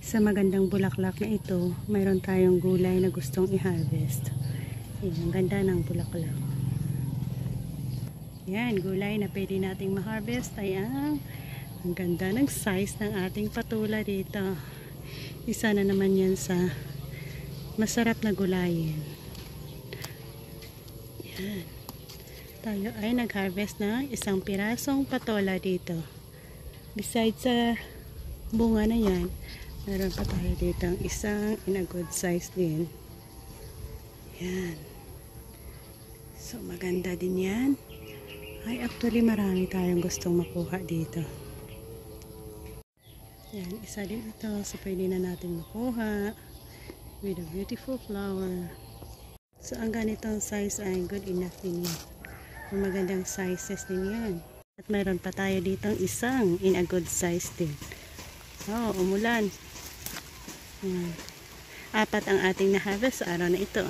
Sa magandang bulaklak na ito, mayroon tayong gulay na gustong i-harvest. Yan, ang ganda ng bulaklak. Yan, gulay na pwede nating ma-harvest ay ang ganda ng size ng ating patula dito. Isa na naman yan sa masarap na gulayin. Yan. Tayo ay nag-harvest ng isang pirasong patola dito. Besides sa bunga na yan, meron pa tayo dito ang isang in a good size din. Yan. So maganda din yan. Ay actually marami tayong gustong makuha dito. Yan, isa din ito. So pwede na natin makuha with a beautiful flower. So ang ganitong size ay good enough din yan. Magandang sizes din yan. At mayroon pa tayo dito isang in a good size din. Oh, umulan. Apat ang ating na-harvest sa araw na ito.